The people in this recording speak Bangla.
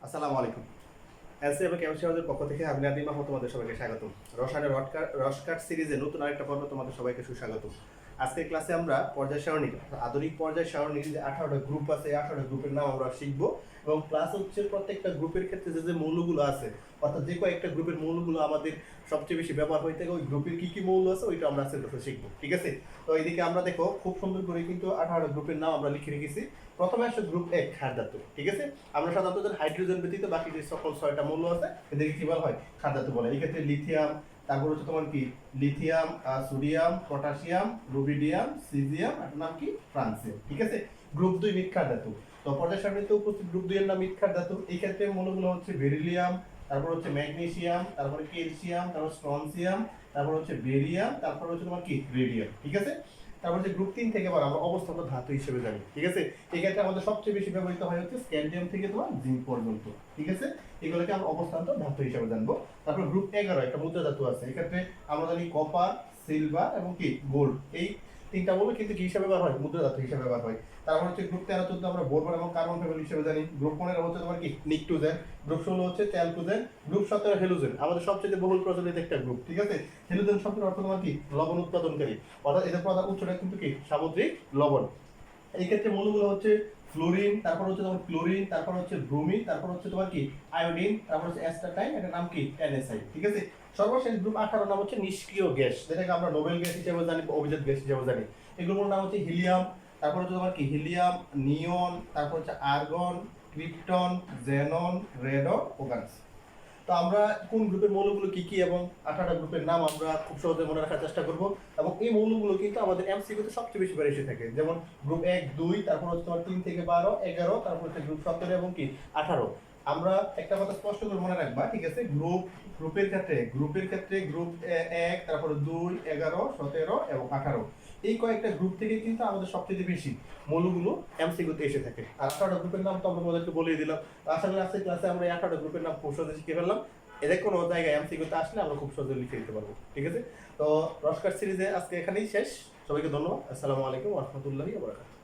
আসসালামু আলাইকুম। এলসি এবং কেমিস্ট্রি হাউসের পক্ষ থেকে আমি নাদিম মাহমুদ তোমাদের সবাইকে স্বাগতম। রসায়নের রসকাট সিরিজে নতুন আরেকটা পর্ব তোমাদের সবাইকে সুস্বাগতম। আজকের ক্লাসে আমরা পর্যায় সারণী, আধুনিক পর্যায় সারণীর যে 18টা গ্রুপ আছে, এই 18টা গ্রুপের নাম আমরা শিখবো এবং প্লাস হচ্ছে প্রত্যেকটা গ্রুপের ক্ষেত্রে যে মৌলগুলো আছে, অর্থাৎ যে কয়েকটা গ্রুপের মৌলগুলো আমাদের সবচেয়ে বেশি ব্যবহার হয়ে থাকে, ওই গ্রুপের কি কি মৌল আছে ওইটা আমরা আজকের ক্লাসে শিখবো। ঠিক আছে? তো এইদিকে আমরা দেখো খুব সুন্দর করে কিন্তু 18টা গ্রুপের নাম আমরা লিখে রেখেছি। প্রথমে আসছে গ্রুপ 1 ক্ষার ধাতু। ঠিক আছে? আমরা সাধারণত হাইড্রোজেন ব্যতীত বাকি যে সকল 6টা মৌল আছে এদেরকে কি বলা হয়? ক্ষার ধাতু বলে। এই ক্ষেত্রে লিথিয়াম, তারপর হচ্ছে তোমার কি lithium, sodium, potassium, rubidium, caesium, আর নাম কি ফ্রান্সিয়াম। ঠিক আছে? গ্রুপ 2 মৃৎ ক্ষার ধাতু। তো পর্যায় সারণীতে উপস্থিত গ্রুপ 2 এর নাম মৃৎ ক্ষার ধাতু। এই ক্ষেত্রে মৌলগুলো হচ্ছে বেরিলিয়াম, তারপর হচ্ছে ম্যাগনেসিয়াম, তারপরে ক্যালসিয়াম, তারপর স্ট্রনসিয়াম, তারপর হচ্ছে বেরিয়াম, তারপর হচ্ছে তোমার কি রেডিয়াম। ঠিক আছে? তারপর হচ্ছে গ্রুপ 3 থেকে আবার আমরা অবস্থান্ত ধাতু হিসেবে জানি। ঠিক আছে? এই ক্ষেত্রে আমাদের সবচেয়ে বেশি ব্যবহৃত হয় হচ্ছে স্ক্যান্ডিয়াম থেকে তোমার জিঙ্ক পর্যন্ত। ঠিক আছে? এগুলোকে আমরা অবস্থান্ত ধাতু হিসেবে জানবো। তারপর গ্রুপ 11 একটা মুদ্রা ধাতু আছে। এই ক্ষেত্রে আমরা জানি কপার, সিলভার এবং কি গোল্ড। এই তিনটা মৌল কিন্তু কি হিসাবে ব্যবহার হয়? মুদ্রা ধাতু হিসাবে ব্যবহার হয়। তারপর হচ্ছে গ্রুপ 13 14 আমরা বোরন এবং কার্বন ফেভারিট হিসেবে জানি। গ্রুপ 15 হচ্ছে তোমার কি নিকটোজেন। গ্রুপ 16 হচ্ছে চ্যালকোজেন। গ্রুপ 17 হেলোজেন, আমাদের সবচেয়ে বহুল প্রচলিত একটা গ্রুপ। ঠিক আছে? হেলোজেন শব্দের অর্থ তোমার কি লবণ উৎপাদনকারী, অর্থাৎ এদের প্রধান উৎসটা কিন্তু কি সামুদ্রিক লবণ। এই ক্ষেত্রে মৌলগুলো হচ্ছে ফ্লোরিন, তারপর হচ্ছে তোমার ক্লোরিন, তারপর হচ্ছে ব্রোমিন, তারপর হচ্ছে তোমার কি আয়োডিন, তারপর হচ্ছে অ্যাস্টাটাইন, এটার নাম কি এনএসআই। ঠিক আছে? সর্বশেষ গ্রুপ 18 নাম হচ্ছে নিষ্ক্রিয় গ্যাস, যেটাকে আমরা নোবেল গ্যাস হিসেবে জানি, অভিজাত গ্যাস হিসেবে জানি। এগুলোর নাম হচ্ছে হিলিয়াম, তারপর হচ্ছে তোমার কি হিলিয়াম, নিয়ন, তারপর হচ্ছে আর্গন, ক্রিপ্টন, জেনন, রেডন, ওগানস। তো আমরা কোন গ্রুপের মৌলগুলো কি কি এবং 18টা গ্রুপের নাম আমরা খুব সহজে মনে রাখার চেষ্টা করব। এবং এই মৌলগুলো কিন্তু আমাদের এমসিকিউতে সবচেয়ে বেশি বার এসে থাকে। যেমন গ্রুপ 1 2, তারপর হচ্ছে তোমার 3 থেকে 12 11, তারপর হচ্ছে গ্রুপ 17 এবং কি 18। আমরা একটা কথা স্পষ্ট করে মনে রাখবা। ঠিক আছে? গ্রুপের ক্ষেত্রে গ্রুপ 1, তারপর 2, 11, 17 এবং 18, এই কয়েকটা গ্রুপ থেকে কিন্তু আমাদের সবচেয়ে বেশি মৌলগুলো এমসিকিউতে এসে থাকে। আর 18টা গ্রুপের নাম তো আমরা তোমাদেরকে বলেই দিলাম। আশা করি আজকের ক্লাসে আমরা এই 18টা গ্রুপের নাম খুব সহজে শিখে ফেললাম। এদের কোনো জায়গায় এমসিকিউতে আসলে আমরা খুব সহজে লিখে দিতে পারবো। ঠিক আছে? তো রসকার সিরিজে আজকে এখানেই শেষ। সবাইকে ধন্যবাদ। আসসালামু আলাইকুম ওয়া রাহমাতুল্লাহি ওয়া বারাকাতুহু।